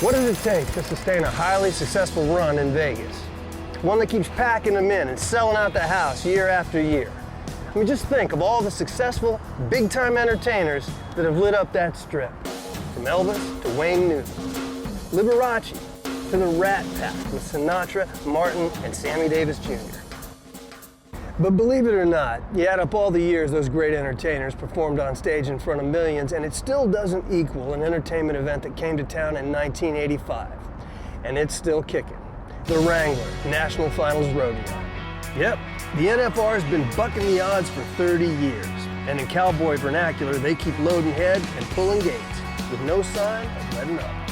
What does it take to sustain a highly successful run in Vegas? One that keeps packing them in and selling out the house year after year. I mean, just think of all the successful, big-time entertainers that have lit up that strip. From Elvis to Wayne Newton, Liberace to the Rat Pack with Sinatra, Martin, and Sammy Davis Jr. But believe it or not, you add up all the years those great entertainers performed on stage in front of millions, and it still doesn't equal an entertainment event that came to town in 1985. And it's still kicking. The Wrangler National Finals Rodeo. Yep, the NFR has been bucking the odds for 30 years. And in cowboy vernacular, they keep loading head and pulling gates with no sign of letting up.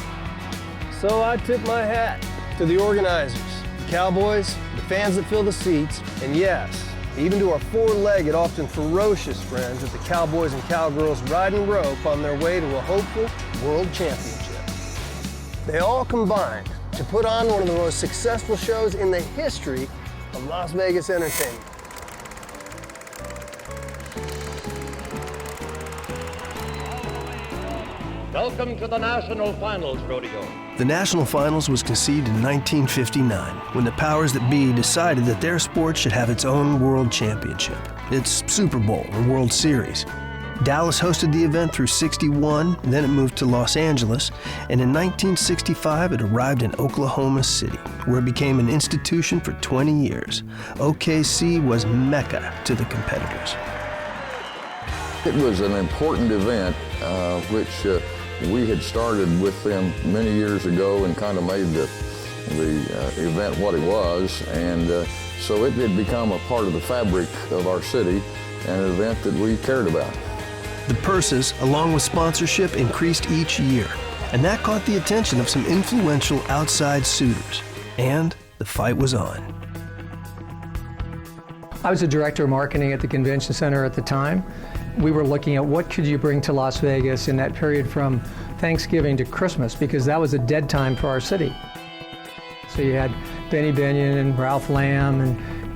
So I tip my hat to the organizers, the cowboys, the fans that fill the seats, and yes, even to our four-legged, often ferocious friends at the Cowboys and Cowgirls riding rope on their way to a hopeful world championship. They all combined to put on one of the most successful shows in the history of Las Vegas entertainment. Welcome to the National Finals Rodeo. The National Finals was conceived in 1959 when the powers that be decided that their sport should have its own world championship, its Super Bowl or World Series. Dallas hosted the event through '61, then it moved to Los Angeles, and in 1965 it arrived in Oklahoma City, where it became an institution for 20 years. OKC was Mecca to the competitors. It was an important event, which we had started with them many years ago and kind of made the event what it was, and so it had become a part of the fabric of our city and an event that we cared about. The purses, along with sponsorship, increased each year, and that caught the attention of some influential outside suitors, and the fight was on. I was the director of marketing at the convention center at the time. We were looking at what could you bring to Las Vegas in that period from Thanksgiving to Christmas, because that was a dead time for our city. So you had Benny Binion and Ralph Lamb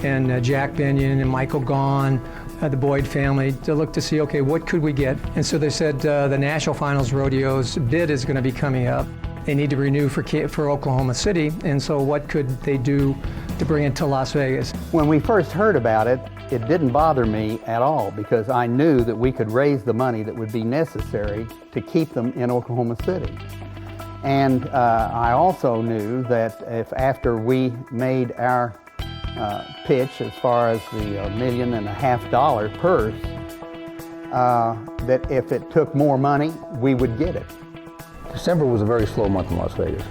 and Jack Binion and Michael Gaughan, the Boyd family, to look to see, okay, what could we get? And so they said the National Finals Rodeo's bid is going to be coming up. They need to renew for Oklahoma City, and so what could they do to bring it to Las Vegas? When we first heard about it, it didn't bother me at all because I knew that we could raise the money that would be necessary to keep them in Oklahoma City. And I also knew that if after we made our pitch as far as the $1.5 million purse, that if it took more money, we would get it. December was a very slow month in Las Vegas.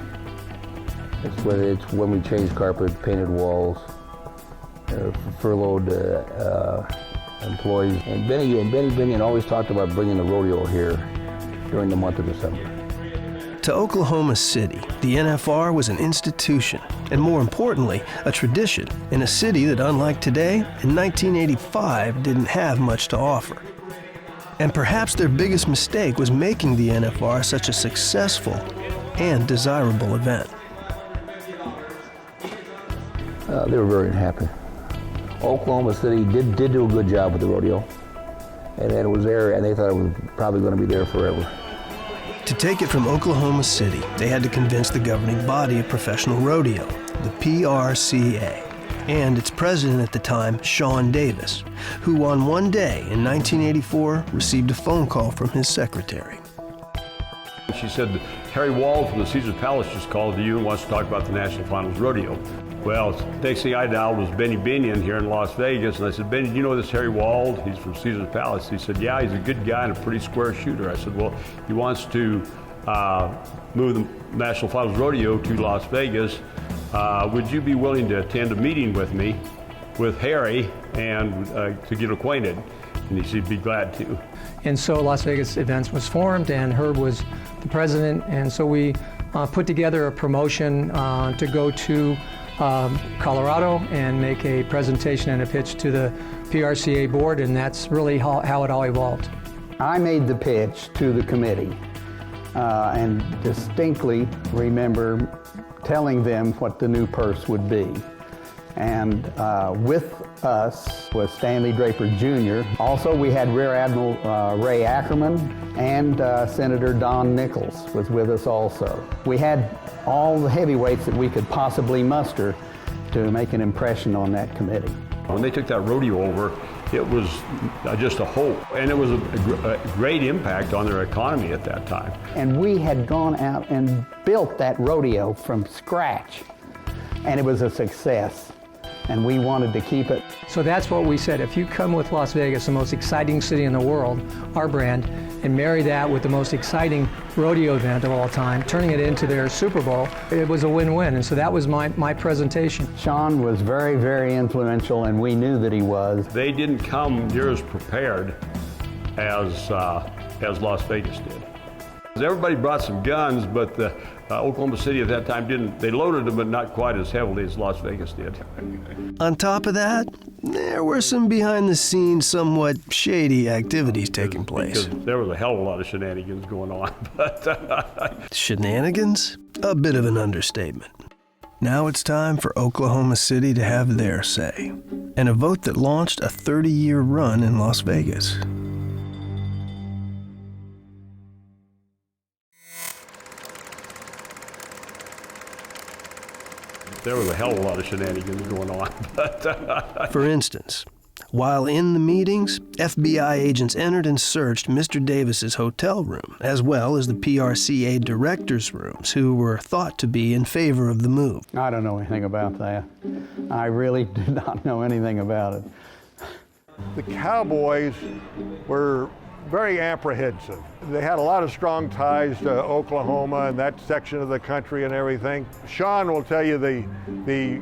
It's when we changed carpet, painted walls, furloughed employees. And Benny Binion always talked about bringing the rodeo here during the month of December. To Oklahoma City, the NFR was an institution, and more importantly, a tradition in a city that, unlike today, in 1985 didn't have much to offer. And perhaps their biggest mistake was making the NFR such a successful and desirable event. They were very unhappy. Oklahoma City did do a good job with the rodeo, and it was there, and they thought it was probably going to be there forever. To take it from Oklahoma City, they had to convince the governing body of professional rodeo, the PRCA, and its president at the time, Shawn Davis, who on one day in 1984 received a phone call from his secretary. She said, Harry Wald from the Caesars Palace just called you and wants to talk about the National Finals Rodeo. Well, next thing I dialed was Benny Binion here in Las Vegas, and I said, Benny, do you know this Harry Wald? He's from Caesars Palace. He said, yeah, he's a good guy and a pretty square shooter. I said, well, he wants to move the National Finals Rodeo to Las Vegas. Would you be willing to attend a meeting with me, with Harry, and to get acquainted? And he said he'd be glad to. And so Las Vegas Events was formed, and Herb was the president, and so we put together a promotion to go to Colorado and make a presentation and a pitch to the PRCA board, and that's really how it all evolved. I made the pitch to the committee and distinctly remember telling them what the new purse would be. And with us was Stanley Draper Jr. Also, we had Rear Admiral Ray Ackerman, and Senator Don Nichols was with us also. We had all the heavyweights that we could possibly muster to make an impression on that committee. When they took that rodeo over, it was just a hope, and it was a great impact on their economy at that time. And we had gone out and built that rodeo from scratch, and it was a success, and we wanted to keep it. So that's what we said. If you come with Las Vegas, the most exciting city in the world, our brand, and marry that with the most exciting rodeo event of all time, turning it into their Super Bowl, it was a win-win. And so that was my presentation. Shawn was very, very influential, and we knew that he was. They didn't come near as prepared as Las Vegas did. Everybody brought some guns, but Oklahoma City at that time didn't. They loaded them, but not quite as heavily as Las Vegas did. On top of that, there were some behind-the-scenes, somewhat shady activities taking place. Because there was a hell of a lot of shenanigans going on. But Shenanigans? A bit of an understatement. Now it's time for Oklahoma City to have their say, and a vote that launched a 30-year run in Las Vegas. there was a hell of a lot of shenanigans going on. But, For instance, while in the meetings, FBI agents entered and searched Mr. Davis's hotel room, as well as the PRCA directors' rooms, who were thought to be in favor of the move. I don't know anything about that. I really do not know anything about it. The Cowboys were very apprehensive. They had a lot of strong ties to Oklahoma and that section of the country and everything. Shawn will tell you the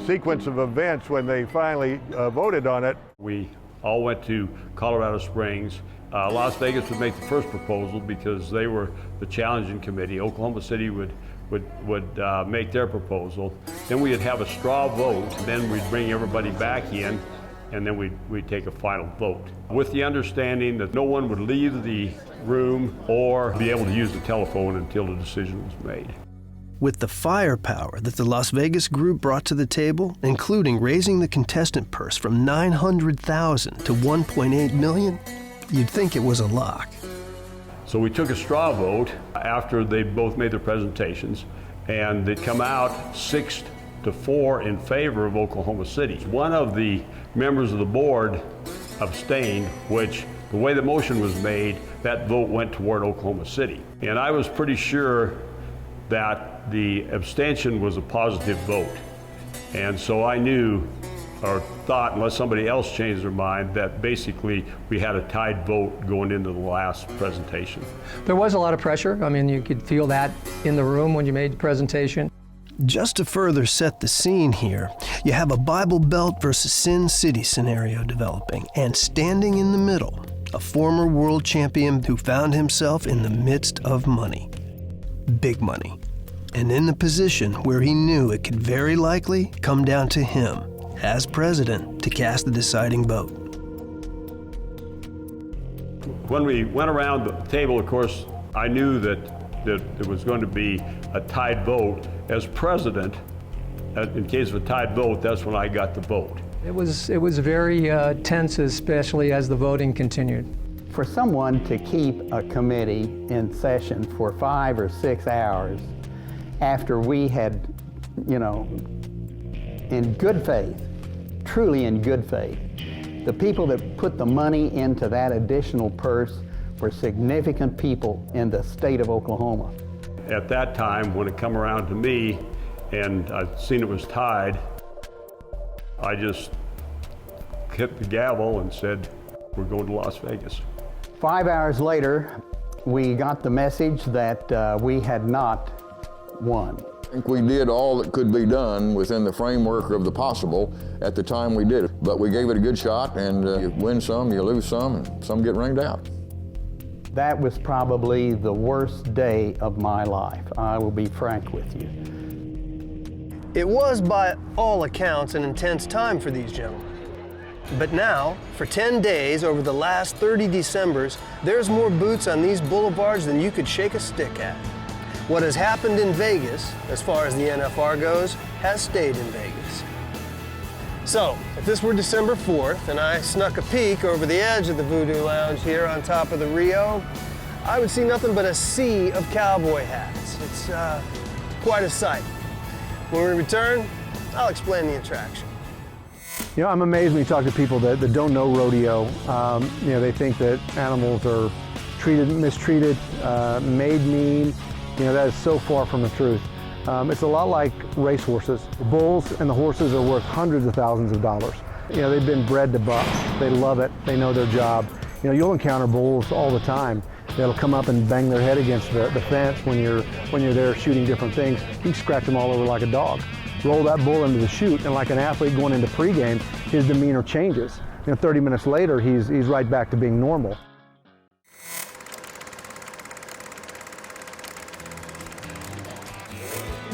sequence of events when they finally voted on it. we all went to Colorado Springs. Las Vegas would make the first proposal because they were the challenging committee. Oklahoma City would make their proposal. Then we'd have a straw vote, and then we'd bring everybody back in, and then we'd take a final vote, with the understanding that no one would leave the room or be able to use the telephone until the decision was made. With the firepower that the Las Vegas group brought to the table, including raising the contestant purse from $900,000 to $1.8 million, you'd think it was a lock. So we took a straw vote after they both made their presentations, and it come out 6-4 in favor of Oklahoma City. One of the members of the board abstained, which the way the motion was made, that vote went toward Oklahoma City. And I was pretty sure that the abstention was a positive vote. And so I knew, or thought, unless somebody else changed their mind, that basically we had a tied vote going into the last presentation. There was a lot of pressure. I mean, you could feel that in the room when you made the presentation. Just to further set the scene here, you have a Bible Belt versus Sin City scenario developing, and standing in the middle, a former world champion who found himself in the midst of money. Big money. And in the position where he knew it could very likely come down to him, as president, to cast the deciding vote. When we went around the table, of course, I knew that there was going to be a tied vote. As president, in case of a tied vote, that's when I got the vote. It was very tense, especially as the voting continued. For someone to keep a committee in session for 5 or 6 hours after we had, in good faith, truly in good faith, the people that put the money into that additional purse were significant people in the state of Oklahoma. At that time, when it come around to me and I'd seen it was tied, I just hit the gavel and said, we're going to Las Vegas. 5 hours later, we got the message that we had not won. I think we did all that could be done within the framework of the possible at the time we did it. But we gave it a good shot, and you win some, you lose some, and some get rained out. That was probably the worst day of my life. I will be frank with you. It was, by all accounts, an intense time for these gentlemen. But now, for 10 days over the last 30 Decembers, there's more boots on these boulevards than you could shake a stick at. What has happened in Vegas, as far as the NFR goes, has stayed in Vegas. So, if this were December 4th and I snuck a peek over the edge of the Voodoo Lounge here on top of the Rio, I would see nothing but a sea of cowboy hats. It's quite a sight. When we return, I'll explain the attraction. You know, I'm amazed when you talk to people that don't know rodeo. You know, they think that animals are mistreated, made mean. You know, that is so far from the truth. It's a lot like racehorses. The bulls and the horses are worth hundreds of thousands of dollars. You know, they've been bred to buck. They love it. They know their job. You know, you'll encounter bulls all the time that'll come up and bang their head against the fence when you're there shooting different things. You can scratch them all over like a dog. Roll that bull into the chute, and like an athlete going into pregame, his demeanor changes. You know, 30 minutes later, he's right back to being normal.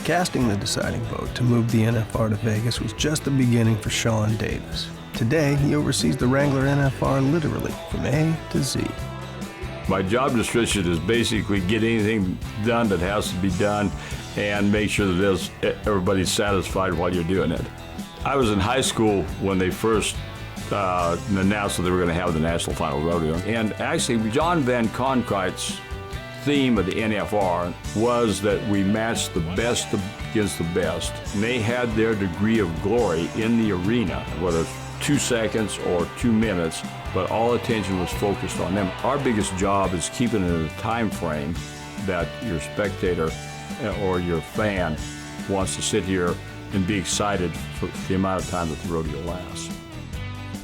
Casting the deciding vote to move the NFR to Vegas was just the beginning for Shawn Davis. Today, he oversees the Wrangler NFR literally from A to Z. My job description is basically get anything done that has to be done and make sure that everybody's satisfied while you're doing it. I was in high school when they first announced that they were going to have the National Final Rodeo. And actually, John Van Concreit's theme of the NFR was that we matched the best against the best. And they had their degree of glory in the arena, whether it's 2 seconds or 2 minutes, but all attention was focused on them. Our biggest job is keeping it in a time frame that your spectator or your fan wants to sit here and be excited for the amount of time that the rodeo lasts.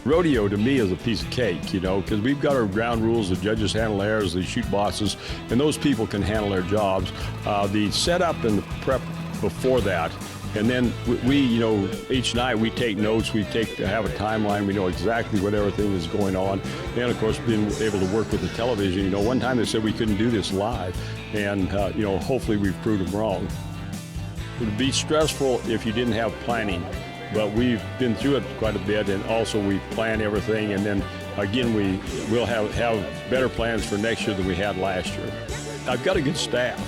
Rodeo to me is a piece of cake, you know, because we've got our ground rules, the judges handle theirs, the shoot bosses, and those people can handle their jobs. The setup and the prep before that, and then we, you know, each night we take notes, we have a timeline, we know exactly what everything is going on, and of course being able to work with the television. You know, one time they said we couldn't do this live, and you know, hopefully we've proved them wrong. It would be stressful if you didn't have planning, but we've been through it quite a bit, and also we plan everything, and then again we'll have better plans for next year than we had last year. I've got a good staff.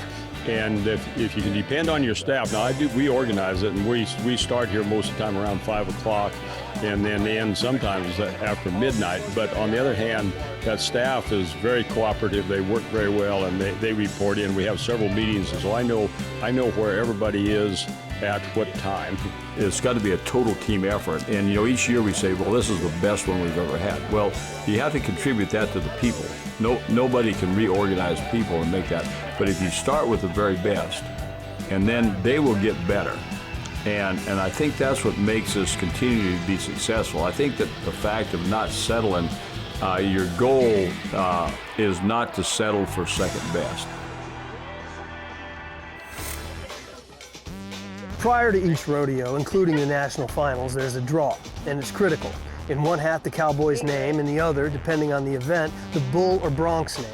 And if you can depend on your staff, now we organize it, and we start here most of the time around 5 o'clock and then end sometimes after midnight. But on the other hand, that staff is very cooperative. They work very well, and they report in. We have several meetings, so I know where everybody is at what time. It's got to be a total team effort. And you know, each year we say, well, this is the best one we've ever had. Well, you have to contribute that to the people. Nobody can reorganize people and make that. But if you start with the very best, and then they will get better. And I think that's what makes us continue to be successful. I think that the fact of not settling, your goal is not to settle for second best. Prior to each rodeo, including the national finals, there's a draw, and it's critical. In one hat, the cowboy's name, in the other, depending on the event, the bull or bronc name.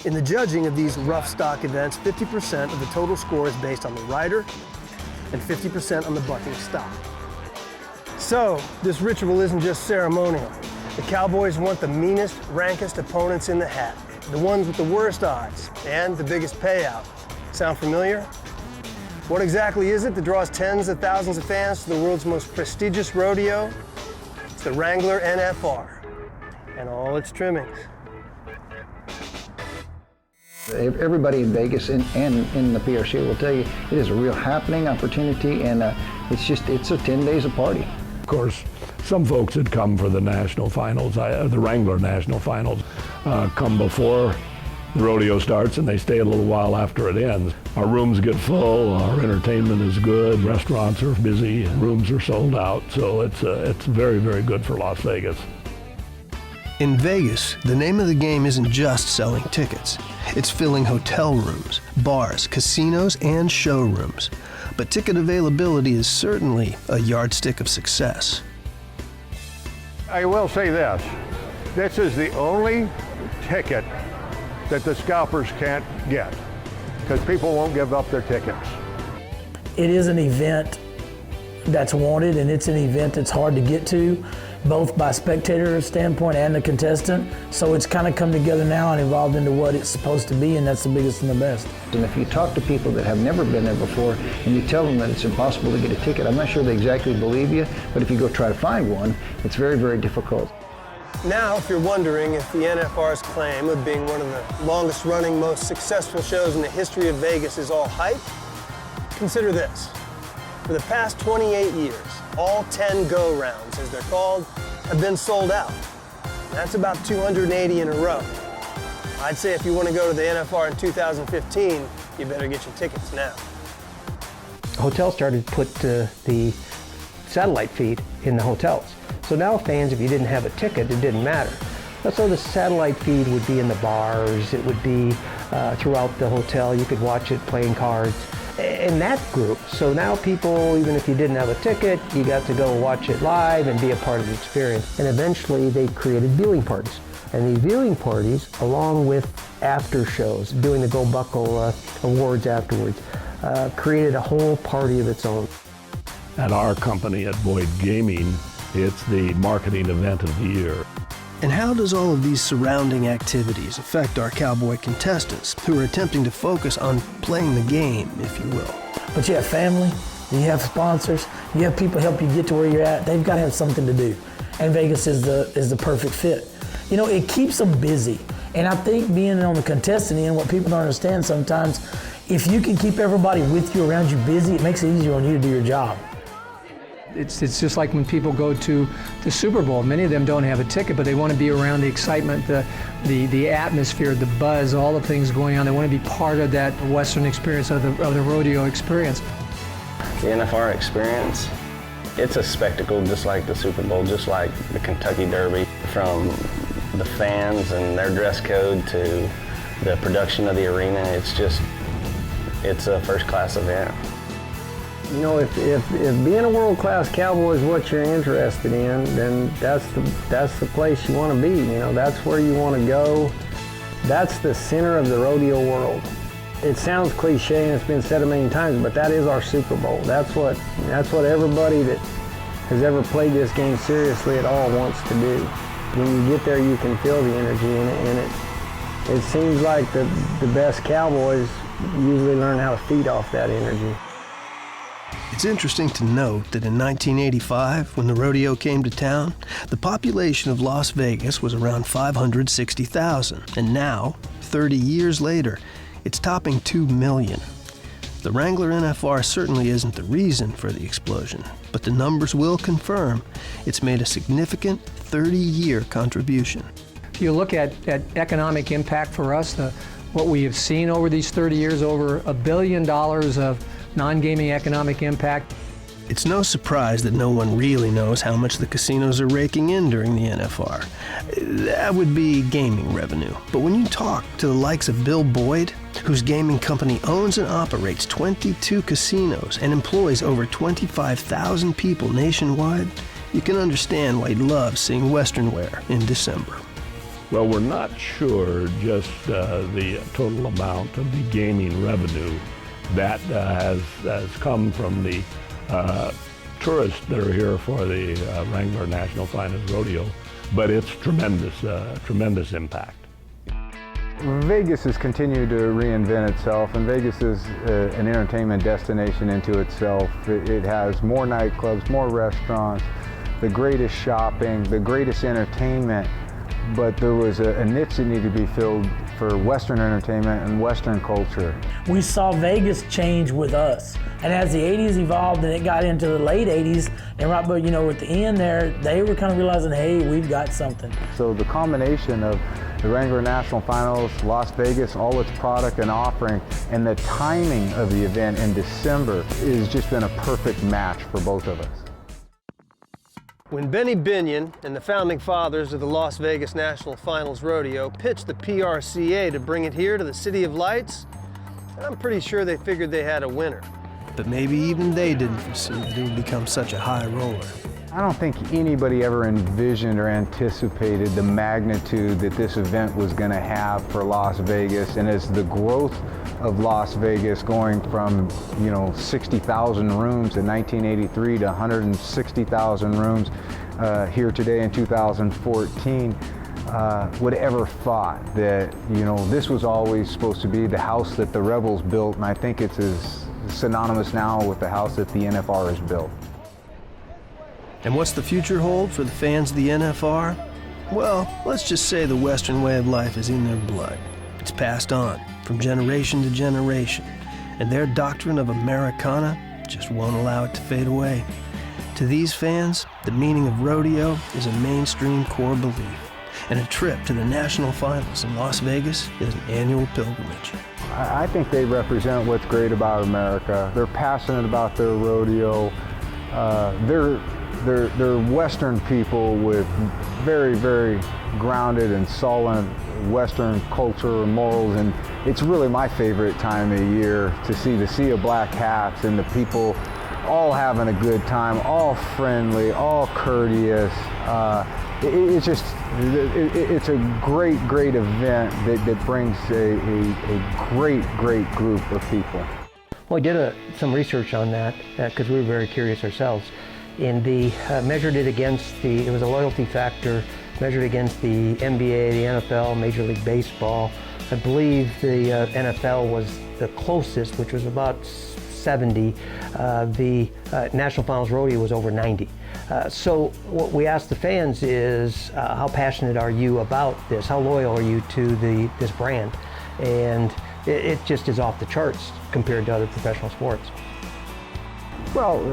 In the judging of these rough stock events, 50% of the total score is based on the rider and 50% on the bucking stock. So, this ritual isn't just ceremonial. The cowboys want the meanest, rankest opponents in the hat, the ones with the worst odds and the biggest payout. Sound familiar? What exactly is it that draws tens of thousands of fans to the world's most prestigious rodeo? It's the Wrangler NFR and all its trimmings. Everybody in Vegas and in the PRCA will tell you it is a real happening opportunity, and it's a 10 days of party. Of course, some folks that come for the national finals, the Wrangler national finals, come before the rodeo starts, and they stay a little while after it ends. Our rooms get full, our entertainment is good, restaurants are busy, rooms are sold out, so it's very, very good for Las Vegas. In Vegas, the name of the game isn't just selling tickets. It's filling hotel rooms, bars, casinos, and showrooms. But ticket availability is certainly a yardstick of success. I will say this. This is the only ticket that the scalpers can't get, because people won't give up their tickets. It is an event that's wanted, and it's an event that's hard to get to. both by spectator standpoint and the contestant. So it's kind of come together now and evolved into what it's supposed to be, and that's the biggest and the best. And if you talk to people that have never been there before and you tell them that it's impossible to get a ticket, I'm not sure they exactly believe you, but if you go try to find one, it's very, very difficult. Now, if you're wondering if the NFR's claim of being one of the longest running, most successful shows in the history of Vegas is all hype, consider this. For the past 28 years, all 10 go-rounds, as they're called, have been sold out. That's about 280 in a row. I'd say if you want to go to the NFR in 2015, you better get your tickets now. Hotels started to put the satellite feed in the hotels. So now fans, if you didn't have a ticket, it didn't matter. So the satellite feed would be in the bars, it would be throughout the hotel, you could watch it playing cards. And that group, so now people, even if you didn't have a ticket, you got to go watch it live and be a part of the experience. And eventually they created viewing parties. And these viewing parties, along with after shows, doing the Go Buckle awards afterwards, created a whole party of its own. At our company at Boyd Gaming, it's the marketing event of the year. And how does all of these surrounding activities affect our cowboy contestants who are attempting to focus on playing the game, if you will? But you have family, you have sponsors, you have people help you get to where you're at. They've got to have something to do. And Vegas is the perfect fit. You know, it keeps them busy. And I think being on the contestant end, what people don't understand sometimes, if you can keep everybody with you, around you busy, it makes it easier on you to do your job. It's just like when people go to the Super Bowl. Many of them don't have a ticket, but they want to be around the excitement, the atmosphere, the buzz, all the things going on. They want to be part of that Western experience, of the rodeo experience. The NFR experience, it's a spectacle just like the Super Bowl, just like the Kentucky Derby. From the fans and their dress code to the production of the arena, it's a first-class event. You know, if being a world-class cowboy is what you're interested in, then that's the place you want to be. You know, that's where you want to go. That's the center of the rodeo world. It sounds cliche and it's been said a million times, but that is our Super Bowl. That's what everybody that has ever played this game seriously at all wants to do. When you get there, you can feel the energy in it, and it seems like the best cowboys usually learn how to feed off that energy. It's interesting to note that in 1985, when the rodeo came to town, the population of Las Vegas was around 560,000, and now, 30 years later, it's topping 2 million. The Wrangler NFR certainly isn't the reason for the explosion, but the numbers will confirm it's made a significant 30-year contribution. If you look at economic impact for us, what we have seen over these 30 years, over $1 billion of non-gaming economic impact. It's no surprise that no one really knows how much the casinos are raking in during the NFR. That would be gaming revenue. But when you talk to the likes of Bill Boyd, whose gaming company owns and operates 22 casinos and employs over 25,000 people nationwide, you can understand why he loves seeing Western wear in December. Well, we're not sure just the total amount of the gaming revenue that has come from the tourists that are here for the Wrangler National Finals Rodeo, but it's tremendous impact. Vegas has continued to reinvent itself, and Vegas is an entertainment destination into itself. It has more nightclubs, more restaurants, the greatest shopping, the greatest entertainment, but there was a niche that needed to be filled for Western entertainment and Western culture. We saw Vegas change with us. And as the 80s evolved and it got into the late 80s, and right, but you know, at the end there, they were kind of realizing, hey, we've got something. So the combination of the Wrangler National Finals, Las Vegas, all its product and offering, and the timing of the event in December has just been a perfect match for both of us. When Benny Binion and the founding fathers of the Las Vegas National Finals Rodeo pitched the PRCA to bring it here to the City of Lights, I'm pretty sure they figured they had a winner. But maybe even they didn't foresee that it would become such a high roller. I don't think anybody ever envisioned or anticipated the magnitude that this event was going to have for Las Vegas. And as the growth of Las Vegas going from, 60,000 rooms in 1983 to 160,000 rooms, here today in 2014 would ever thought that, you know, this was always supposed to be the house that the Rebels built, and I think it's as synonymous now with the house that the NFR has built. And what's the future hold for the fans of the NFR? Well, let's just say the Western way of life is in their blood. It's passed on from generation to generation, and their doctrine of Americana just won't allow it to fade away. To these fans, the meaning of rodeo is a mainstream core belief, and a trip to the national finals in Las Vegas is an annual pilgrimage. I think they represent what's great about America. They're passionate about their rodeo. They're Western people with very, very grounded and solid Western culture and morals, and it's really my favorite time of year to see the sea of black hats and the people all having a good time, all friendly, all courteous. It's a great, great event that brings a great group of people. Well, we did some research on that because we were very curious ourselves. And measured it against it was a loyalty factor, measured against the NBA, the NFL, Major League Baseball. I believe the NFL was the closest, which was about 70. The National Finals Rodeo was over 90. So what we asked the fans is, how passionate are you about this? How loyal are you to this brand? And it just is off the charts compared to other professional sports. Well,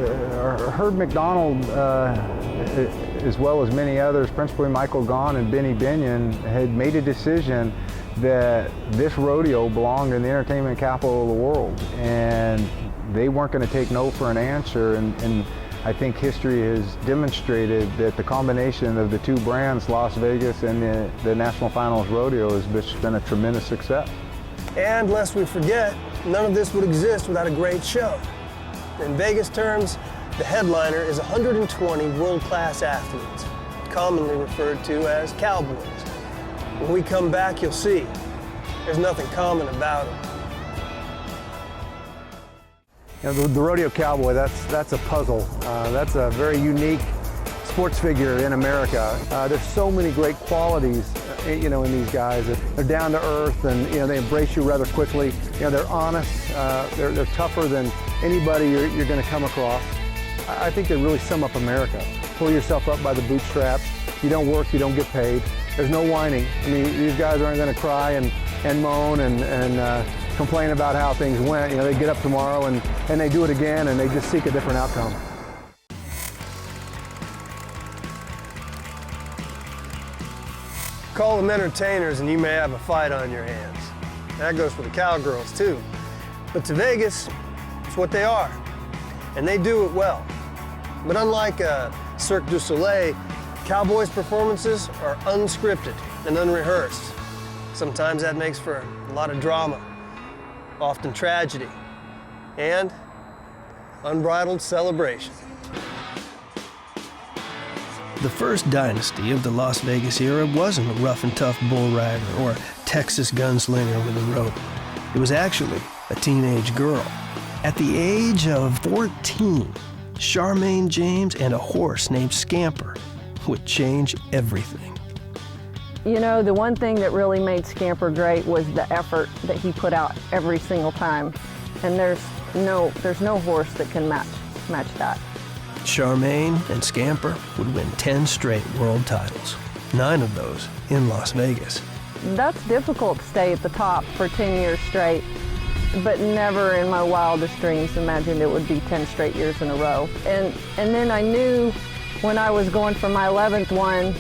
Herb McDonald, as well as many others, principally Michael Gaughan and Binion, had made a decision that this rodeo belonged in the entertainment capital of the world, and they weren't going to take no for an answer. And I think history has demonstrated that the combination of the two brands, Las Vegas and the National Finals Rodeo, has been a tremendous success. And lest we forget, none of this would exist without a great show. In Vegas terms, the headliner is 120 world-class athletes, commonly referred to as cowboys. When we come back, you'll see there's nothing common about them. You know, the rodeo cowboy, that's a puzzle. That's a very unique sports figure in America. There's so many great qualities, you know, in these guys. They're down to earth, and you know, they embrace you rather quickly. You know, they're honest. They're tougher than anybody you're going to come across. I think they really sum up America. Pull yourself up by the bootstraps. You don't work, you don't get paid. There's no whining. I mean, these guys aren't going to cry and moan and complain about how things went. You know, they get up tomorrow and they do it again, and they just seek a different outcome. Call them entertainers and you may have a fight on your hands. That goes for the cowgirls too. But to Vegas, it's what they are, and they do it well. But unlike Cirque du Soleil, Cowboys' performances are unscripted and unrehearsed. Sometimes that makes for a lot of drama, often tragedy, and unbridled celebration. The first dynasty of the Las Vegas era wasn't a rough and tough bull rider or Texas gunslinger with a rope. It was actually a teenage girl. At the age of 14, Charmayne James and a horse named Scamper would change everything. You know, the one thing that really made Scamper great was the effort that he put out every single time. And there's no horse that can match that. Charmayne and Scamper would win 10 straight world titles, 9 of those in Las Vegas. That's difficult to stay at the top for 10 years straight, but never in my wildest dreams imagined it would be 10 straight years in a row. And then I knew when I was going for my 11th one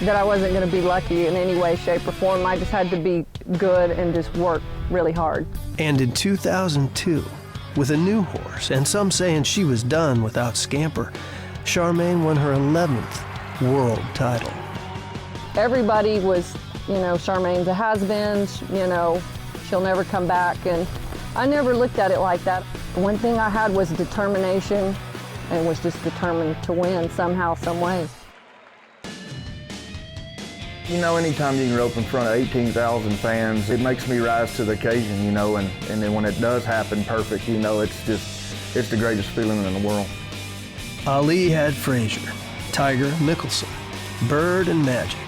that I wasn't going to be lucky in any way, shape, or form. I just had to be good and just work really hard. And in 2002, with a new horse, and some saying she was done without Scamper, Charmayne won her 11th world title. Everybody was, you know, Charmayne's a has-been, you know, she'll never come back, and I never looked at it like that. One thing I had was determination, and was just determined to win somehow, some way. You know, anytime you can rope in front of 18,000 fans, it makes me rise to the occasion, you know, and then when it does happen perfect, you know, it's the greatest feeling in the world. Ali had Frazier, Tiger Mickelson, Bird and Magic.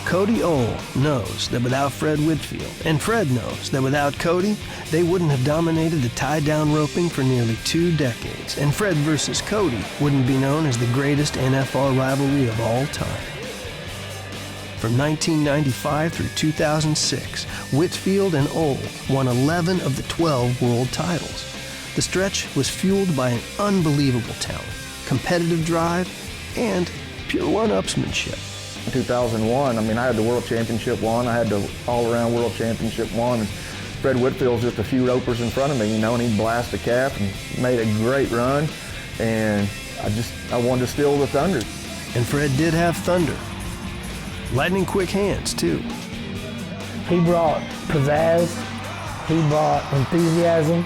Cody Ohl knows that without Fred Whitfield, and Fred knows that without Cody, they wouldn't have dominated the tie-down roping for nearly 2 decades, and Fred versus Cody wouldn't be known as the greatest NFR rivalry of all time. From 1995 through 2006, Whitfield and Ohl won 11 of the 12 world titles. The stretch was fueled by an unbelievable talent, competitive drive, and pure one-upsmanship. In 2001, I had the World Championship won, I had the all-around World Championship won. Fred Whitfield's just a few ropers in front of me, and he'd blast the cap and made a great run, and I wanted to steal the thunder. And Fred did have thunder. Lightning quick hands, too. He brought pizzazz, he brought enthusiasm,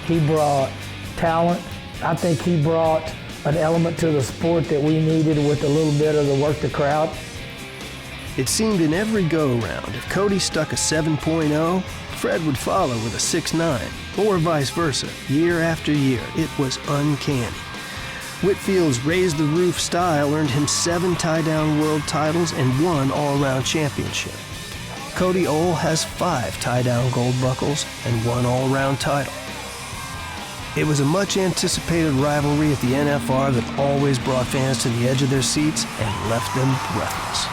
he brought talent. I think he brought an element to the sport that we needed with a little bit of the work the crowd. It seemed in every go-around, if Cody stuck a 7.0, Fred would follow with a 6.9, or vice versa, year after year. It was uncanny. Whitfield's raise-the-roof style earned him 7 tie-down world titles and 1 all-around championship. Cody Ohl has 5 tie-down gold buckles and 1 all-around title. It was a much-anticipated rivalry at the NFR that always brought fans to the edge of their seats and left them breathless.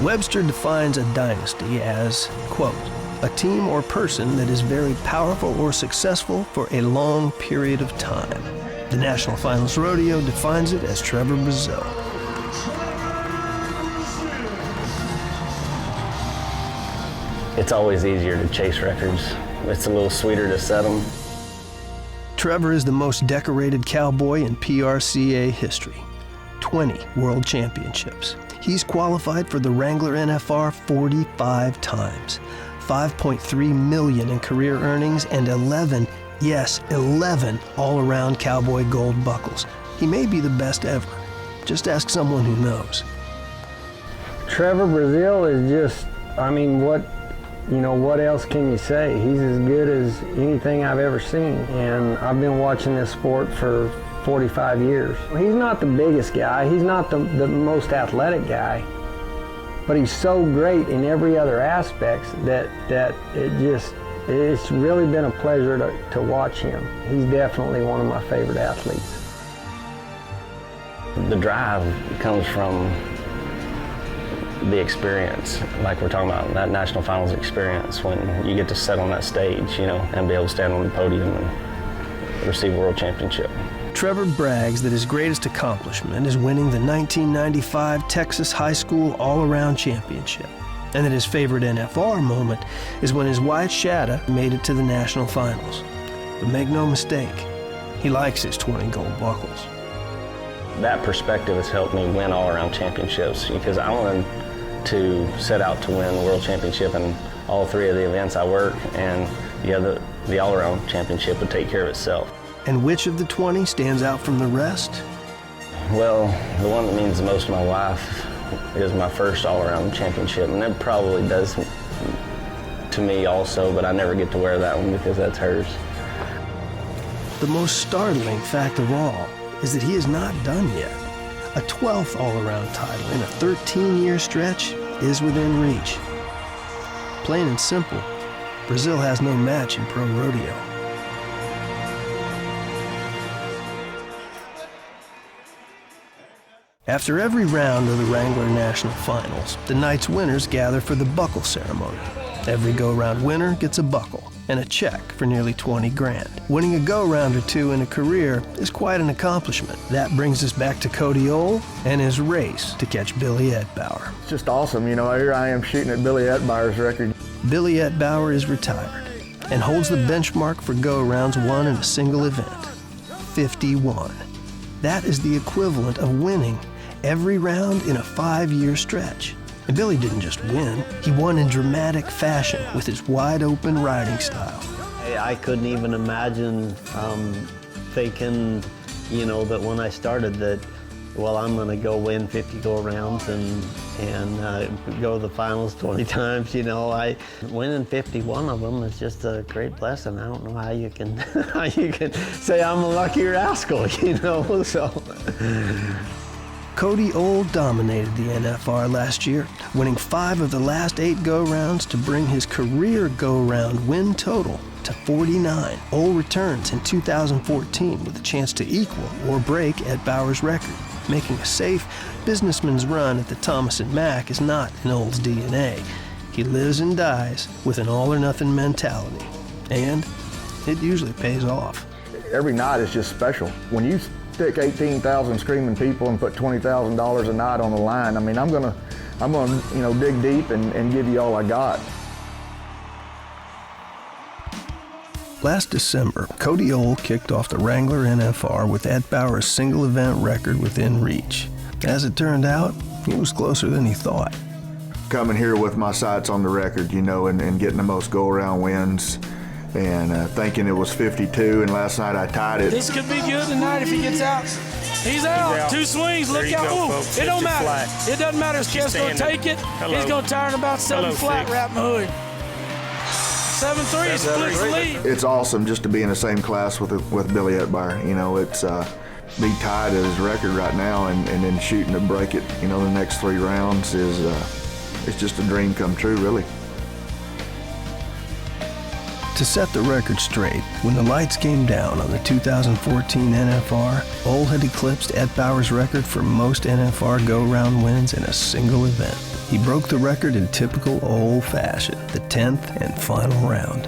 Webster defines a dynasty as, quote, a team or person that is very powerful or successful for a long period of time. The National Finals Rodeo defines it as Trevor Brazile. It's always easier to chase records. It's a little sweeter to set them. Trevor is the most decorated cowboy in PRCA history. 20 world championships. He's qualified for the Wrangler NFR 45 times. $5.3 million in career earnings and 11 all-around cowboy gold buckles. He may be the best ever. Just ask someone who knows. Trevor Brazile is just, what else can you say? He's as good as anything I've ever seen, and I've been watching this sport for 45 years. He's not the biggest guy, he's not the most athletic guy, but he's so great in every other aspect that it's really been a pleasure to watch him. He's definitely one of my favorite athletes. The drive comes from the experience, like we're talking about, that national finals experience when you get to sit on that stage, and be able to stand on the podium and receive a world championship. Trevor brags that his greatest accomplishment is winning the 1995 Texas High School All-Around Championship, and that his favorite NFR moment is when his wife Shatta made it to the national finals. But make no mistake, he likes his 20 gold buckles. That perspective has helped me win all-around championships because I wanted to set out to win the world championship in all 3 of the events I work, and the all-around championship would take care of itself. And which of the 20 stands out from the rest? Well, the one that means the most to my wife is my first all-around championship, and it probably does to me also, but I never get to wear that one because that's hers. The most startling fact of all is that he is not done yet. A 12th all-around title in a 13-year stretch is within reach. Plain and simple, Brazile has no match in pro rodeo. After every round of the Wrangler National Finals, the night's winners gather for the buckle ceremony. Every go-round winner gets a buckle and a check for nearly 20 grand. Winning a go-round or 2 in a career is quite an accomplishment. That brings us back to Cody Ohl and his race to catch Billy Etbauer. It's just awesome, here I am shooting at Billy Etbauer's record. Billy Etbauer is retired and holds the benchmark for go-rounds won in a single event, 51. That is the equivalent of winning every round in a 5-year stretch. And Billy didn't just win, he won in dramatic fashion with his wide-open riding style. I couldn't even imagine thinking, that when I started that well, I'm going to go win 50 go-arounds and go to the finals 20 times. You know, winning 51 of them is just a great blessing. I don't know how you can say I'm a lucky rascal, you know. So. Cody Ohl dominated the NFR last year, winning 5 of the last 8 go-rounds to bring his career go-round win total to 49. Ohl returns in 2014 with a chance to equal or break Etbauer's record. Making a safe businessman's run at the Thomas & Mack is not in Ohl's DNA. He lives and dies with an all-or-nothing mentality, and it usually pays off. Every night is just special. When you stick 18,000 screaming people and put $20,000 a night on the line, I mean, I'm gonna dig deep and give you all I got. Last December, Cody Ohl kicked off the Wrangler NFR with Etbauer's single event record within reach. As it turned out, he was closer than he thought. Coming here with my sights on the record, you know, and getting the most go-around wins, and thinking it was 52, and last night I tied it. This could be good tonight if he gets out. He's out. 2 swings. Look out. Go, it don't matter. Flat. It doesn't matter. Skelton's going to take it. Hello. He's going to tire in about 7 flat, wrap Mahooey. 7-3, splits the lead. It's awesome just to be in the same class with Billy Etbauer. You know, it's be tied at his record right now, and then shooting to break it, you know, the next 3 rounds is it's just a dream come true, really. To set the record straight, when the lights came down on the 2014 NFR, Ohl had eclipsed Etbauer's record for most NFR go-round wins in a single event. He broke the record in typical Ohl fashion, the 10th and final round.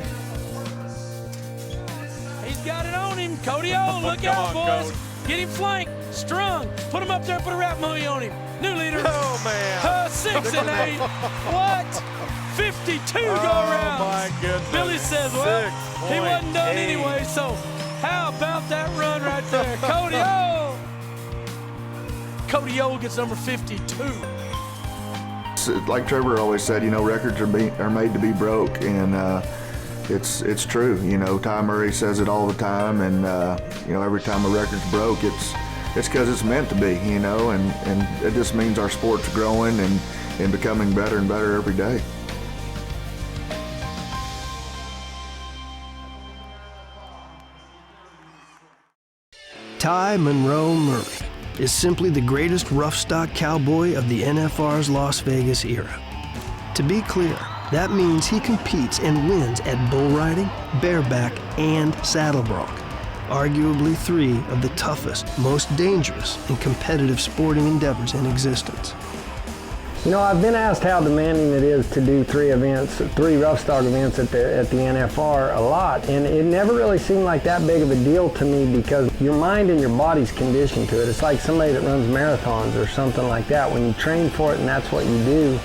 He's got it on him. Cody Ohl, look out, boys. Get him flanked, strung. Put him up there, put a wrap Mahooey on him. New leader. Oh, man. 6 and 8. What? 52 go-rounds. Oh, my goodness. Billy says, well, he wasn't done anyway, so how about that run right there? Cody Ohl. Cody Ohl gets number 52. Like Trevor always said, you know, records are made to be broke, and it's true. You know, Ty Murray says it all the time, and you know, every time a record's broke, it's because it's meant to be. You know, and it just means our sport's growing and becoming better and better every day. Ty Monroe Murray is simply the greatest rough-stock cowboy of the NFR's Las Vegas era. To be clear, that means he competes and wins at bull riding, bareback, and saddle bronc, arguably 3 of the toughest, most dangerous, and competitive sporting endeavors in existence. You know, I've been asked how demanding it is to do 3 rough stock events at the NFR a lot, and it never really seemed like that big of a deal to me because your mind and your body's conditioned to it. It's like somebody that runs marathons or something like that. When you train for it and that's what you do,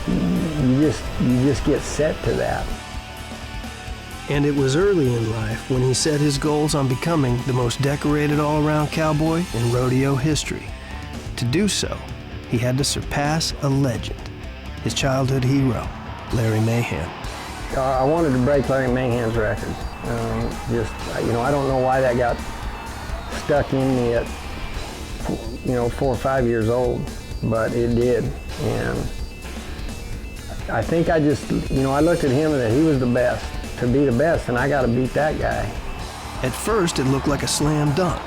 you just get set to that. And it was early in life when he set his goals on becoming the most decorated all-around cowboy in rodeo history. To do so, he had to surpass a legend, his childhood hero, Larry Mahan. I wanted to break Larry Mahan's record. You know, I don't know why that got stuck in me at, you know, 4 or 5 years old, but it did. And I think I just, you know, I looked at him and that he was the best, to be the best, and I got to beat that guy. At first, it looked like a slam dunk.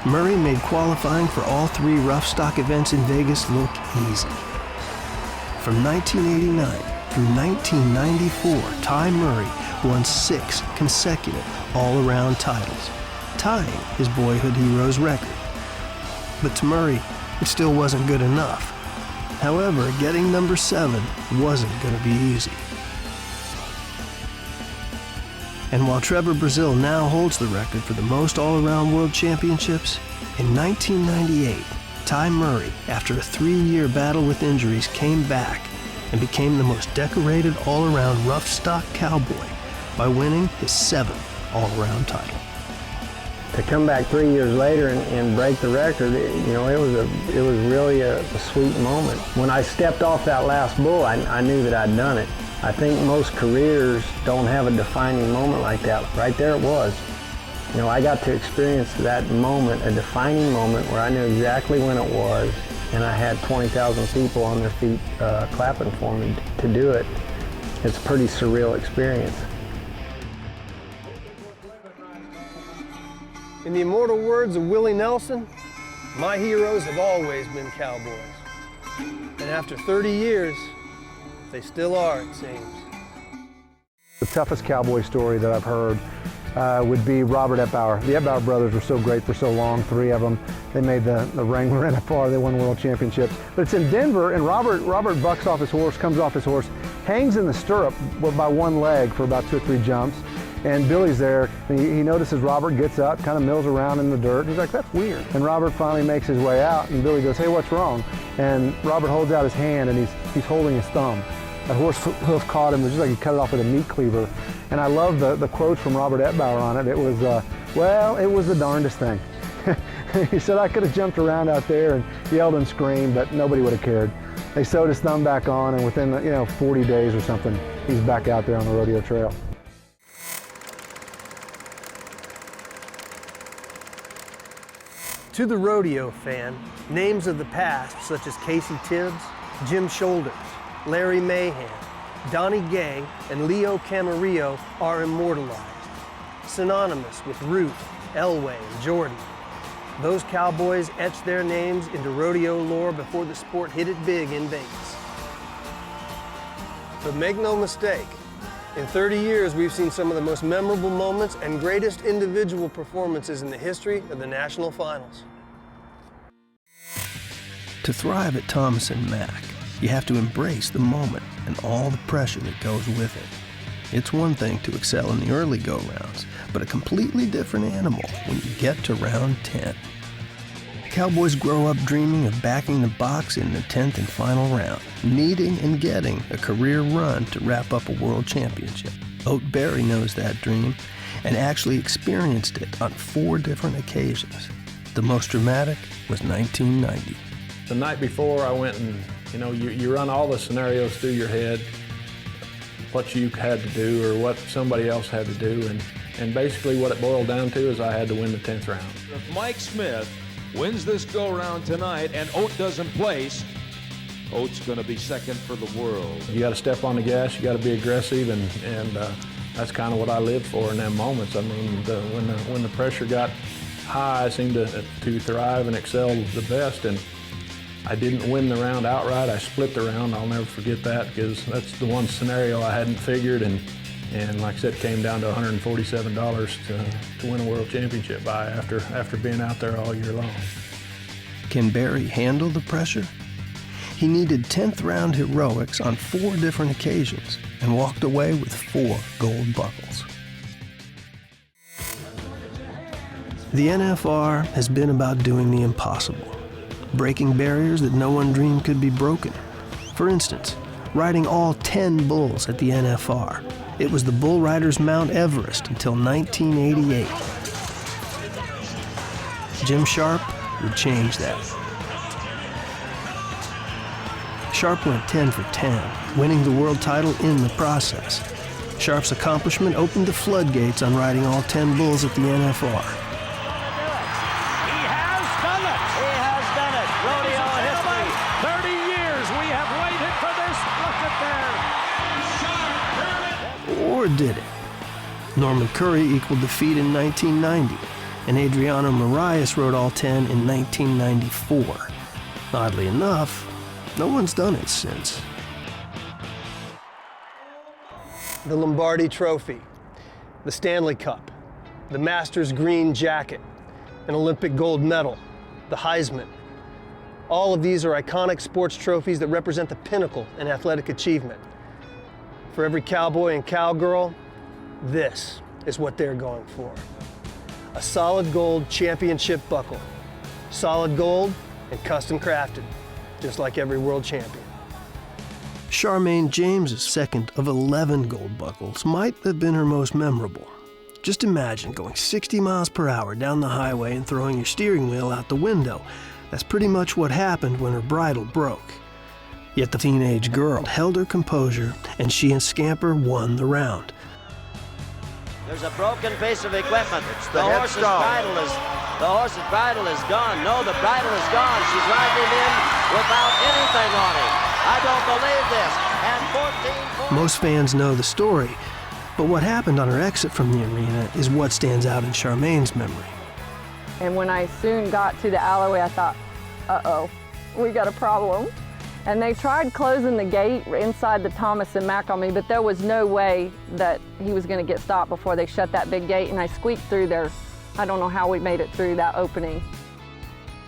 Murray made qualifying for all 3 rough stock events in Vegas look easy. From 1989 through 1994, Ty Murray won 6 consecutive all-around titles, tying his boyhood hero's record. But to Murray, it still wasn't good enough. However, getting number 7 wasn't going to be easy. And while Trevor Brazile now holds the record for the most all-around world championships, in 1998, Ty Murray, after a 3-year battle with injuries, came back and became the most decorated all-around rough stock cowboy by winning his 7th all-around title. To come back 3 years later and break the record, you know, it was really a sweet moment. When I stepped off that last bull, I knew that I'd done it. I think most careers don't have a defining moment like that. Right there it was. You know, I got to experience that moment, a defining moment where I knew exactly when it was, and I had 20,000 people on their feet clapping for me to do it. It's a pretty surreal experience. In the immortal words of Willie Nelson, my heroes have always been cowboys. And after 30 years, they still are, it seems. The toughest cowboy story that I've heard would be Robert Etbauer. The Etbauer brothers were so great for so long, 3 of them. They made the Wrangler NFR, they won world championships. But it's in Denver, and Robert bucks off his horse, comes off his horse, hangs in the stirrup by one leg for about 2 or 3 jumps. And Billy's there, and he notices Robert gets up, kind of mills around in the dirt. He's like, that's weird. And Robert finally makes his way out, and Billy goes, hey, what's wrong? And Robert holds out his hand, and he's holding his thumb. That horse hoof caught him, it was just like he cut it off with a meat cleaver. And I love the quotes from Robert Etbauer on it. It was, well, it was the darndest thing. He said, I could have jumped around out there and yelled and screamed, but nobody would have cared. They sewed his thumb back on, and within 40 days or something, he's back out there on the rodeo trail. To the rodeo fan, names of the past such as Kaycee Tibbs, Jim Shoulders, Larry Mahan, Donnie Gay, and Leo Camarillo are immortalized, synonymous with Ruth, Elway, and Jordan. Those cowboys etched their names into rodeo lore before the sport hit it big in Vegas. But make no mistake, in 30 years we've seen some of the most memorable moments and greatest individual performances in the history of the national finals. To thrive at Thomas & Mack, you have to embrace the moment and all the pressure that goes with it. It's one thing to excel in the early go-rounds, but a completely different animal when you get to round 10. Cowboys grow up dreaming of backing the box in the 10th and final round, needing and getting a career run to wrap up a world championship. Oat Berry knows that dream and actually experienced it on 4 different occasions. The most dramatic was 1990. The night before I went and, you run all the scenarios through your head, what you had to do or what somebody else had to do, and basically what it boiled down to is I had to win the 10th round. If Mike Smith wins this go-round tonight and Oat doesn't place, Oat's going to be second for the world. You got to step on the gas, you got to be aggressive, and that's kind of what I lived for in them moments. I mean, when the pressure got high, I seemed to thrive and excel the best, and I didn't win the round outright. I split the round. I'll never forget that because that's the one scenario I hadn't figured, and like I said, it came down to $147 to win a world championship by after being out there all year long. Can Berry handle the pressure? He needed 10th round heroics on 4 different occasions and walked away with 4 gold buckles. The NFR has been about doing the impossible, breaking barriers that no one dreamed could be broken. For instance, riding all 10 bulls at the NFR. It was the bull riders' Mount Everest until 1988. Jim Sharp would change that. Sharp went 10 for 10, winning the world title in the process. Sharp's accomplishment opened the floodgates on riding all 10 bulls at the NFR. Or did it? Norman Curry equaled the feat in 1990, and Adriano Marias rode all 10 in 1994. Oddly enough, no one's done it since. The Lombardi Trophy, the Stanley Cup, the Masters green jacket, an Olympic gold medal, the Heisman. All of these are iconic sports trophies that represent the pinnacle in athletic achievement. For every cowboy and cowgirl, this is what they're going for. A solid gold championship buckle. Solid gold and custom crafted, just like every world champion. Charmayne James's second of 11 gold buckles might have been her most memorable. Just imagine going 60 miles per hour down the highway and throwing your steering wheel out the window. That's pretty much what happened when her bridle broke. Yet the teenage girl held her composure, and she and Scamper won the round. There's a broken piece of equipment. the horse's bridle is gone. No, the bridle is gone. She's riding him in without anything on him. I don't believe this. And 14. Most fans know the story, but what happened on her exit from the arena is what stands out in Charmayne's memory. And when I soon got to the alleyway, I thought, uh-oh, we got a problem. And they tried closing the gate inside the Thomas and Mack on me, but there was no way that he was going to get stopped before they shut that big gate, and I squeaked through there. I don't know how we made it through that opening.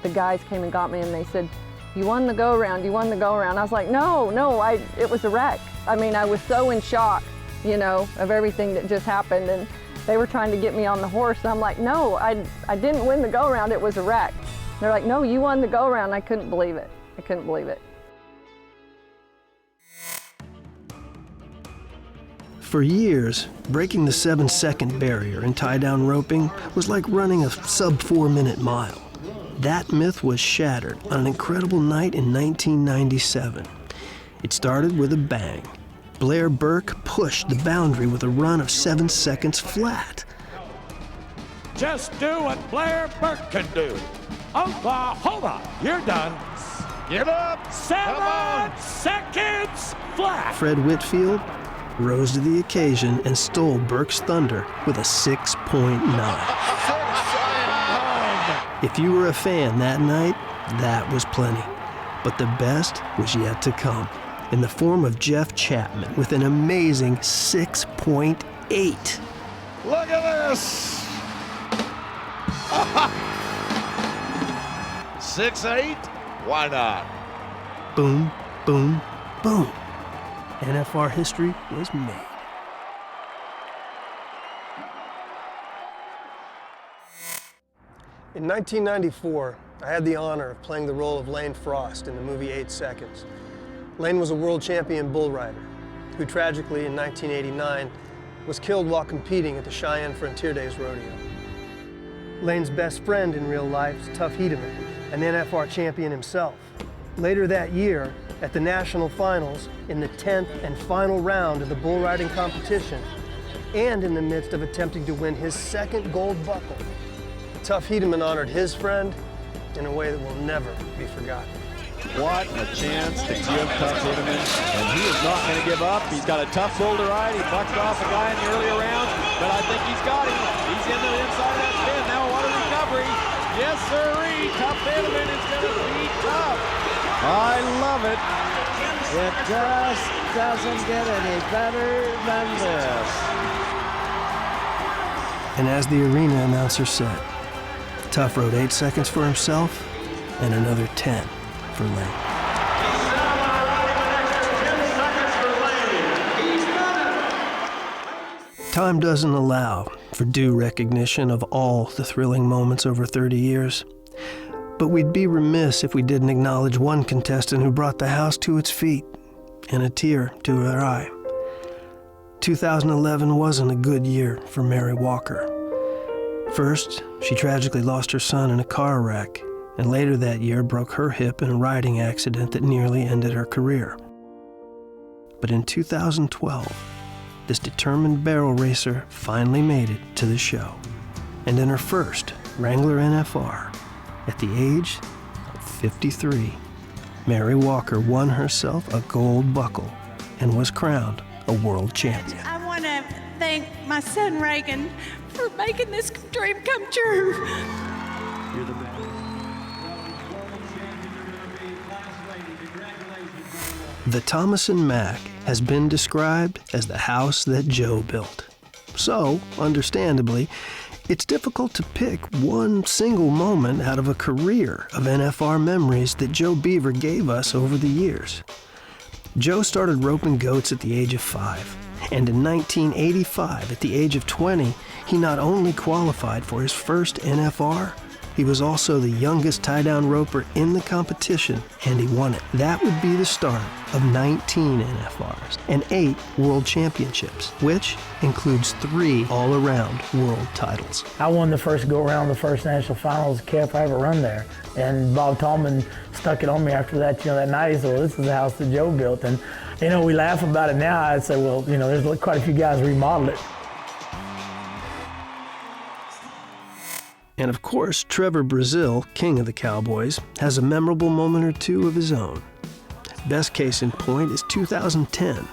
The guys came and got me, and they said, you won the go-around, you won the go-around. I was like, no, it was a wreck. I mean, I was so in shock, you know, of everything that just happened, and they were trying to get me on the horse, and I'm like, no, I didn't win the go-around, it was a wreck. They're like, no, you won the go-around. I couldn't believe it. I couldn't believe it. For years, breaking the 7-second barrier in tie-down roping was like running a sub-4-minute mile. That myth was shattered on an incredible night in 1997. It started with a bang. Blair Burke pushed the boundary with a run of 7 seconds flat. Just do what Blair Burke can do. Oklahoma, you're done. Give up. 7 seconds flat. Fred Whitfield rose to the occasion and stole Burke's thunder with a 6.9. If you were a fan that night, that was plenty. But the best was yet to come, in the form of Jeff Chapman with an amazing 6.8. Look at this. 6'8"? Why not? Boom, boom, boom. NFR history was made. In 1994, I had the honor of playing the role of Lane Frost in the movie 8 Seconds. Lane was a world champion bull rider who tragically in 1989 was killed while competing at the Cheyenne Frontier Days Rodeo. Lane's best friend in real life is Tuff Hedeman, an NFR champion himself. Later that year, at the national finals, in the 10th and final round of the bull riding competition, and in the midst of attempting to win his second gold buckle, Tuff Hedeman honored his friend in a way that will never be forgotten. What a chance to give Tuff Hedeman, and he is not going to give up. He's got a tough bull to ride. He bucked off a guy in the earlier rounds, but I think he's got him. He's in the inside of that spin. Now what a recovery. Yes, sirree. Tuff Hedeman is going to be tough. I love it. It just doesn't get any better than this. And as the arena announcer said, Tuff rode 8 seconds for himself and another 10 for Lane. Time doesn't allow for due recognition of all the thrilling moments over 30 years. But we'd be remiss if we didn't acknowledge one contestant who brought the house to its feet and a tear to her eye. 2011 wasn't a good year for Mary Walker. First, she tragically lost her son in a car wreck, and later that year broke her hip in a riding accident that nearly ended her career. But in 2012, this determined barrel racer finally made it to the show. And in her first Wrangler NFR, at the age of 53, Mary Walker won herself a gold buckle and was crowned a world champion. I want to thank my son Reagan for making this dream come true. You're the best. The Thomas and Mack has been described as the house that Joe built. So, understandably, it's difficult to pick one single moment out of a career of NFR memories that Joe Beaver gave us over the years. Joe started roping goats at the age of 5, and in 1985, at the age of 20, he not only qualified for his first NFR, he was also the youngest tie-down roper in the competition, and he won it. That would be the start of 19 NFRs and 8 world championships, which includes 3 all-around world titles. I won the first go-around, the first national finals calf I ever run there. And Bob Tallman stuck it on me after that, that night. He said, well, this is the house that Joe built. And, we laugh about it now. I'd say, well, there's quite a few guys remodeled it. And of course, Trevor Brazile, king of the Cowboys, has a memorable moment or two of his own. Best case in point is 2010.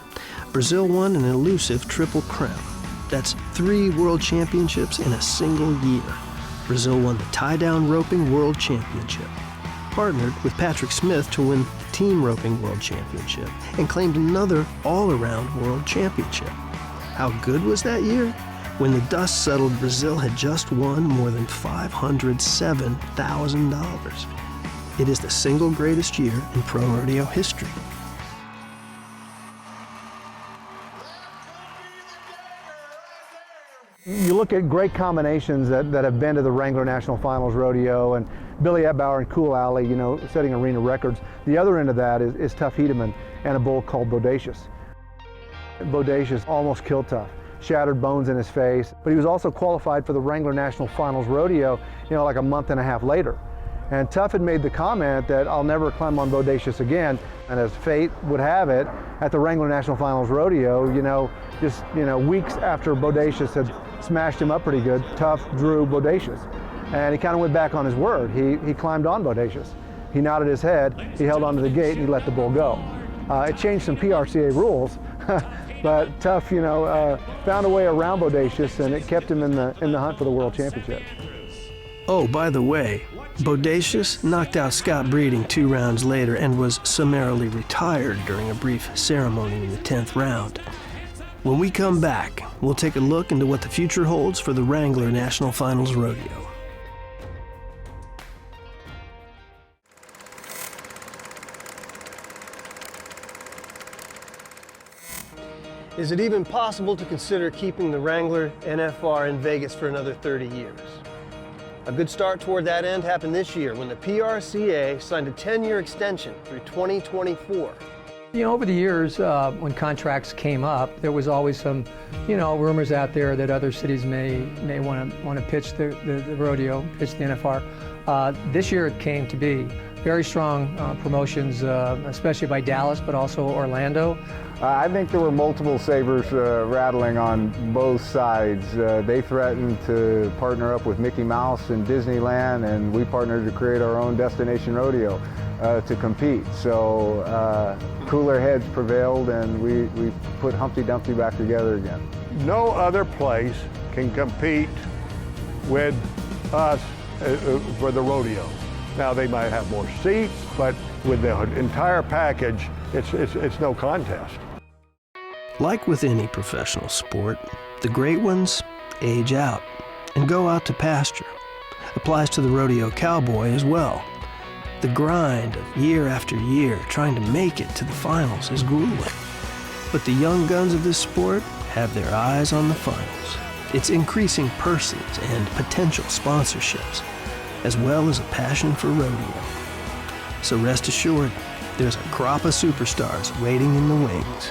Brazile won an elusive Triple Crown. That's 3 world championships in a single year. Brazile won the tie-down roping world championship, partnered with Patrick Smith to win the team roping world championship, and claimed another all-around world championship. How good was that year? When the dust settled, Brazile had just won more than $507,000. It is the single greatest year in pro rodeo history. You look at great combinations that have been to the Wrangler National Finals Rodeo, and Billy Etbauer and Cool Alley, you know, setting arena records. The other end of that is Tough Hedeman and a bull called Bodacious. Bodacious almost killed Tough, shattered bones in his face, but he was also qualified for the Wrangler National Finals Rodeo, you know, like a month and a half later. And Tough had made the comment that I'll never climb on Bodacious again. And as fate would have it, at the Wrangler National Finals Rodeo, just weeks after Bodacious had smashed him up pretty good, Tough drew Bodacious. And he kind of went back on his word. He climbed on Bodacious. He nodded his head, he held onto the gate, and he let the bull go. It changed some PRCA rules, but Tough, found a way around Bodacious, and it kept him in the hunt for the world championship. Oh, by the way, Bodacious knocked out Scott Breeding 2 rounds later and was summarily retired during a brief ceremony in the 10th round. When we come back, we'll take a look into what the future holds for the Wrangler National Finals Rodeo. Is it even possible to consider keeping the Wrangler NFR in Vegas for another 30 years? A good start toward that end happened this year when the PRCA signed a 10-year extension through 2024. Over the years, when contracts came up, there was always some, rumors out there that other cities may want to pitch the rodeo, pitch the NFR. This year it came to be very strong promotions, especially by Dallas, but also Orlando. I think there were multiple sabers rattling on both sides. They threatened to partner up with Mickey Mouse and Disneyland, and we partnered to create our own destination rodeo to compete. So cooler heads prevailed, and we put Humpty Dumpty back together again. No other place can compete with us for the rodeo. Now they might have more seats, but with the entire package, it's no contest. Like with any professional sport, the great ones age out and go out to pasture. Applies to the rodeo cowboy as well. The grind of year after year trying to make it to the finals is grueling. But the young guns of this sport have their eyes on the finals. It's increasing purses and potential sponsorships, as well as a passion for rodeo. So rest assured, there's a crop of superstars waiting in the wings.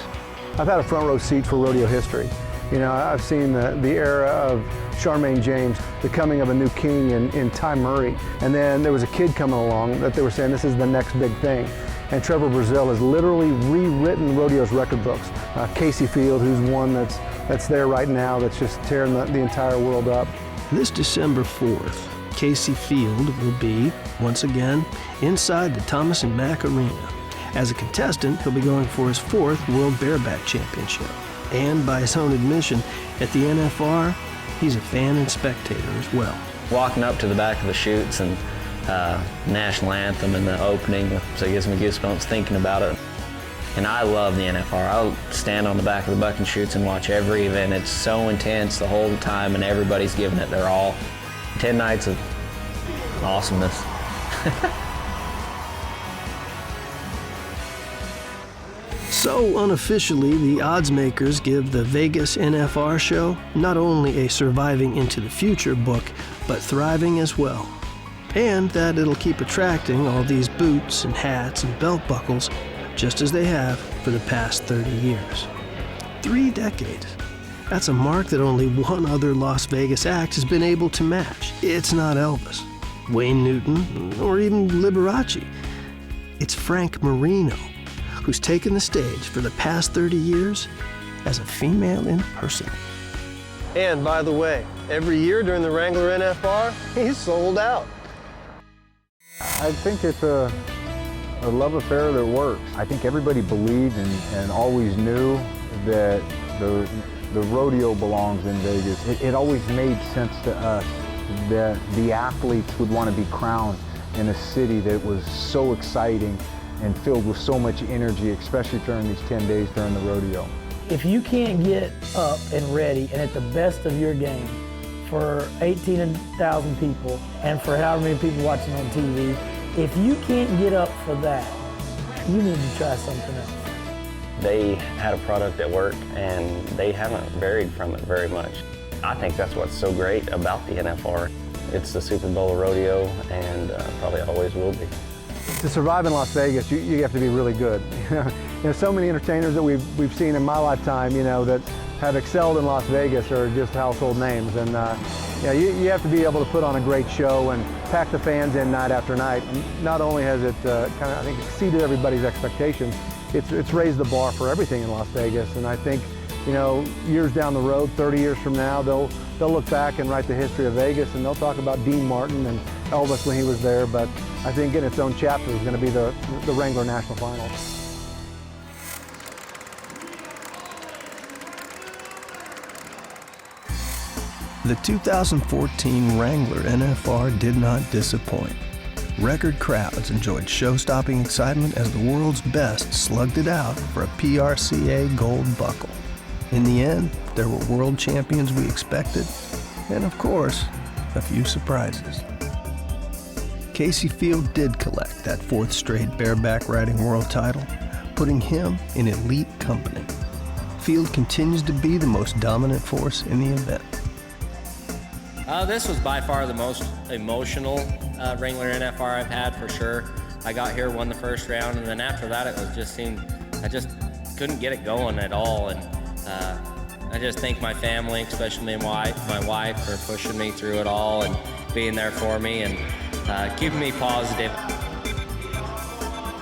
I've had a front row seat for rodeo history. I've seen the era of Charmayne James, the coming of a new king in Ty Murray, and then there was a kid coming along that they were saying this is the next big thing. And Trevor Brazile has literally rewritten rodeo's record books. Kaycee Feild, who's one that's there right now, that's just tearing the entire world up. This December 4th, Kaycee Feild will be, once again, inside the Thomas & Mack Arena. As a contestant, he'll be going for his 4th World Bareback Championship. And by his own admission, at the NFR, he's a fan and spectator as well. Walking up to the back of the chutes and national anthem and the opening, so it gives me goosebumps thinking about it. And I love the NFR. I'll stand on the back of the Buckin chutes and watch every event. It's so intense the whole time, and everybody's giving it their all. 10 nights of awesomeness. So unofficially, the odds makers give the Vegas NFR show not only a surviving into the future book, but thriving as well. And that it'll keep attracting all these boots and hats and belt buckles, just as they have for the past 30 years. 3 decades. That's a mark that only one other Las Vegas act has been able to match. It's not Elvis, Wayne Newton, or even Liberace. It's Frank Marino, who's taken the stage for the past 30 years as a female in person. And by the way, Every year during the Wrangler NFR, he's sold out. I think it's a love affair that works. I think everybody believed and always knew that the rodeo belongs in Vegas. It always made sense to us that the athletes would want to be crowned in a city that was so exciting and filled with so much energy, especially during these 10 days during the rodeo. If you can't get up and ready and at the best of your game for 18,000 people and for however many people watching on TV, if you can't get up for that, you need to try something else. They had a product that worked, and they haven't varied from it very much. I think that's what's so great about the NFR. It's the Super Bowl of rodeo, and probably always will be. To survive in Las Vegas, you have to be really good. So many entertainers that we've seen in my lifetime, that have excelled in Las Vegas are just household names. And you have to be able to put on a great show and pack the fans in night after night. And not only has it I think, exceeded everybody's expectations, it's raised the bar for everything in Las Vegas. And I think, years down the road, 30 years from now, they'll look back and write the history of Vegas, and they'll talk about Dean Martin and Elvis when he was there. But I think in its own chapter is going to be the Wrangler National Finals. The 2014 Wrangler NFR did not disappoint. Record crowds enjoyed show-stopping excitement as the world's best slugged it out for a PRCA gold buckle. In the end, there were world champions we expected, and of course, a few surprises. Kaycee Feild did collect that fourth straight bareback riding world title, putting him in elite company. Feild continues to be the most dominant force in the event. This was by far the most emotional Wrangler NFR I've had, for sure. I got here, won the first round, and then after that I just couldn't get it going at all. And I just thank my family, especially my wife, for pushing me through it all and being there for me and keeping me positive.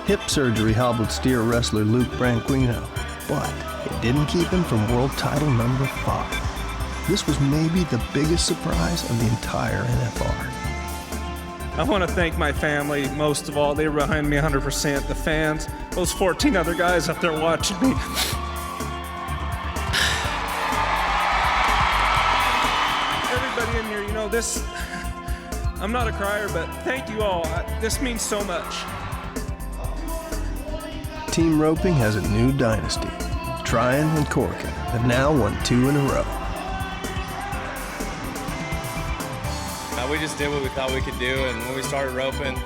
Hip surgery hobbled steer wrestler Luke Branquinho, but it didn't keep him from world title number 5. This was maybe the biggest surprise of the entire NFR. I want to thank my family most of all. They were behind me 100%. The fans, those 14 other guys up there watching me. Everybody in here, I'm not a crier, but thank you all. This means so much. Team roping has a new dynasty. Tryon and Corkin have now won 2 in a row. We just did what we thought we could do, and when we started roping,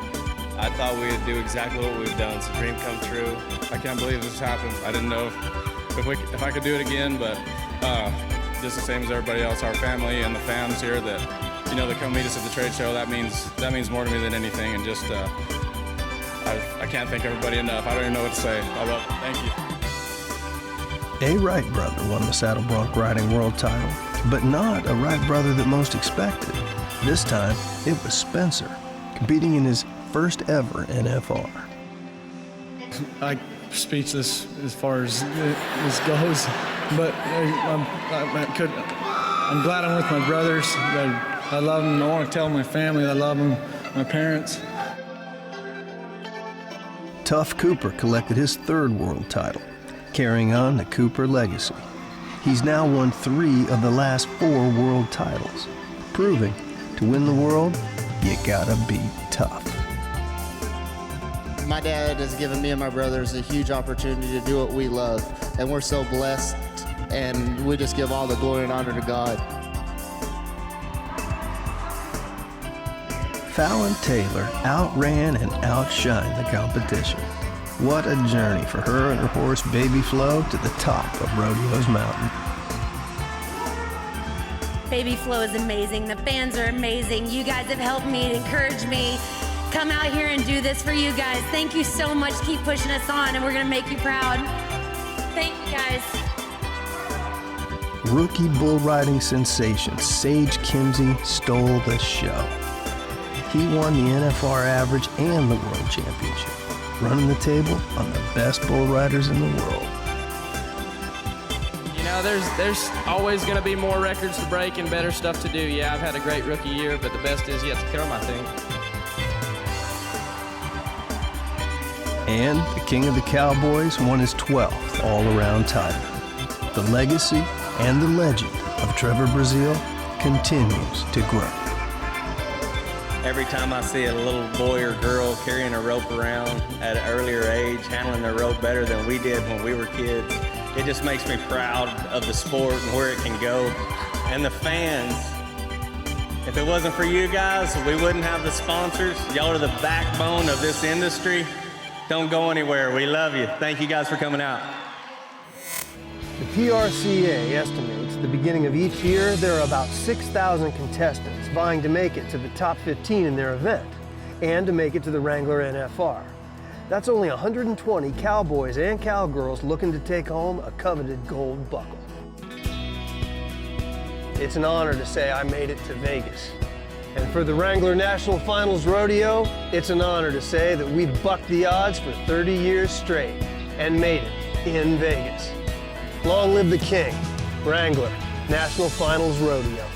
I thought we would do exactly what we've done. It's a dream come true. I can't believe this happened. I didn't know if I could do it again, but just the same as everybody else, our family and the fans here that that come meet us at the trade show. That means more to me than anything, and just I can't thank everybody enough. I don't even know what to say. Thank you. A Wright brother won the saddle bronc riding world title, but not a Wright brother that most expected. This time, it was Spencer, competing in his first ever NFR. I'm speechless as far as this goes, but I'm glad I'm with my brothers. I love them. I want to tell my family I love them, my parents. Tough Cooper collected his 3rd world title, carrying on the Cooper legacy. He's now won 3 of the last 4 world titles, proving to win the world, you gotta be tough. My dad has given me and my brothers a huge opportunity to do what we love, and we're so blessed, and we just give all the glory and honor to God. Fallon Taylor outran and outshined the competition. What a journey for her and her horse Baby Flo to the top of Rodeo's mountain. Baby Flo is amazing. The fans are amazing. You guys have helped me and encouraged me. Come out here and do this for you guys. Thank you so much. Keep pushing us on, and we're going to make you proud. Thank you, guys. Rookie bull riding sensation Sage Kimzey stole the show. He won the NFR average and the World Championship, running the table on the best bull riders in the world. Yeah, there's always going to be more records to break and better stuff to do. Yeah, I've had a great rookie year, but the best is yet to come, I think. And the King of the Cowboys won his 12th all-around title. The legacy and the legend of Trevor Brazile continues to grow. Every time I see a little boy or girl carrying a rope around at an earlier age, handling their rope better than we did when we were kids, it just makes me proud of the sport and where it can go. And the fans, if it wasn't for you guys, we wouldn't have the sponsors. Y'all are the backbone of this industry. Don't go anywhere. We love you. Thank you guys for coming out. The PRCA estimates at the beginning of each year there are about 6,000 contestants vying to make it to the top 15 in their event and to make it to the Wrangler NFR. That's only 120 cowboys and cowgirls looking to take home a coveted gold buckle. It's an honor to say I made it to Vegas. And for the Wrangler National Finals Rodeo, it's an honor to say that we've bucked the odds for 30 years straight and made it in Vegas. Long live the King, Wrangler National Finals Rodeo.